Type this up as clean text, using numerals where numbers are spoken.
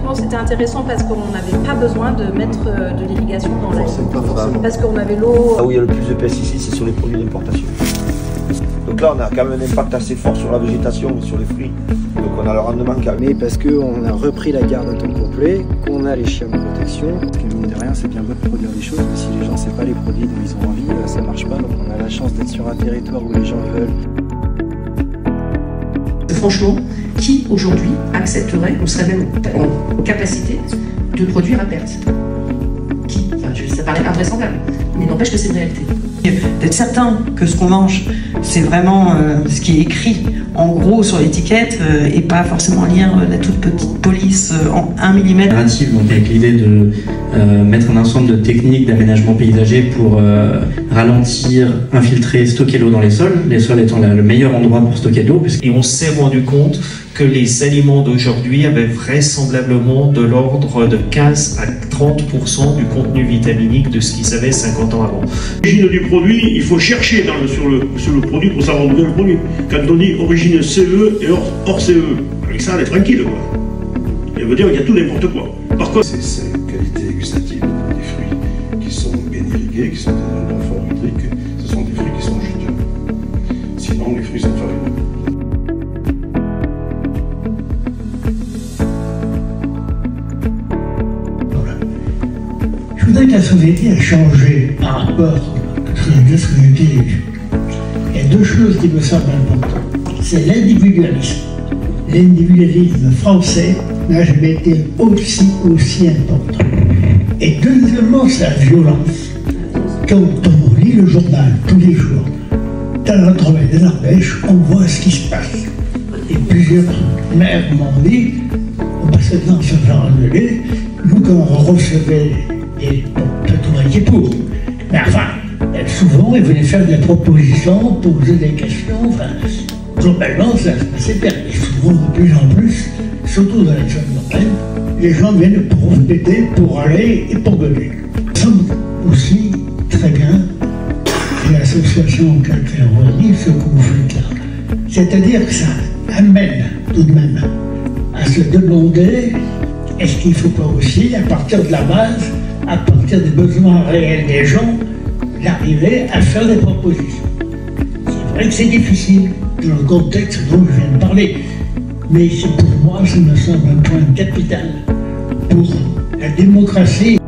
techniquement c'était intéressant parce qu'on n'avait pas besoin de mettre de l'irrigation dans la haie. Parce qu'on avait l'eau... Là où il y a le plus de pesticides, c'est sur les produits d'importation. Donc là, on a quand même un impact assez fort sur la végétation et sur les fruits. Donc on a le rendement calme. Mais parce qu'on a repris la garde à temps complet, qu'on a les chiens de protection, parce que mine de rien, c'est bien beau de produire des choses, mais si les gens ne savent pas les produits dont ils ont envie, ça ne marche pas. Donc on a la chance d'être sur un territoire où les gens veulent. Franchement, qui aujourd'hui accepterait, ou serait même en capacité de produire à perte? Qui? Enfin, ça paraît invraisemblable, mais n'empêche que c'est une réalité. D'être certain que ce qu'on mange, c'est vraiment ce qui est écrit en gros sur l'étiquette et pas forcément lire la toute petite police en 1 mm. Donc avec l'idée de mettre un ensemble de techniques d'aménagement paysager pour ralentir, infiltrer, stocker l'eau dans les sols étant le meilleur endroit pour stocker de l'eau. Et on s'est rendu compte que les aliments d'aujourd'hui avaient vraisemblablement de l'ordre de 15 à 30% du contenu vitaminique de ce qu'ils avaient 50 ans avant. L'origine du produit, il faut chercher sur le produit pour savoir d'où vient le produit. Quand on dit origine CE et hors CE, avec ça on est tranquille quoi. Ça veut dire qu'il y a tout n'importe quoi. Par contre, c'est une qualité gustative des fruits qui sont bien irrigués, qui sont dans un bon fort hydrique. Ce sont des fruits qui sont juteux. Sinon, les fruits sont farineux. Je voudrais que la société ait changé par rapport à ce que j'ai dit. Il y a deux choses qui me semblent importantes. C'est l'individualisme. L'individualisme français n'a jamais été aussi important. Et deuxièmement, c'est la violence. Quand on lit le journal tous les jours, dans l'entrevue des Ardèches, on voit ce qui se passe. Et plusieurs maires m'ont dit, on passait dans ce genre de lait, nous quand on recevait et peut-être on était pour. Mais enfin, souvent, ils venaient faire des propositions, poser des questions. Enfin, globalement, ça se passait bien. Et souvent, de plus en plus, surtout dans les zones urbaines, les gens viennent pour répéter, pour aller et pour donner. Nous sommes aussi très bien, et l'association Calcaire dit ce que vous faites là. C'est-à-dire que ça amène tout de même à se demander est-ce qu'il ne faut pas aussi, à partir de la base, à partir des besoins réels des gens, d'arriver à faire des propositions. C'est vrai que c'est difficile dans le contexte dont je viens de parler, mais pour moi, ça me semble un point capital pour la démocratie.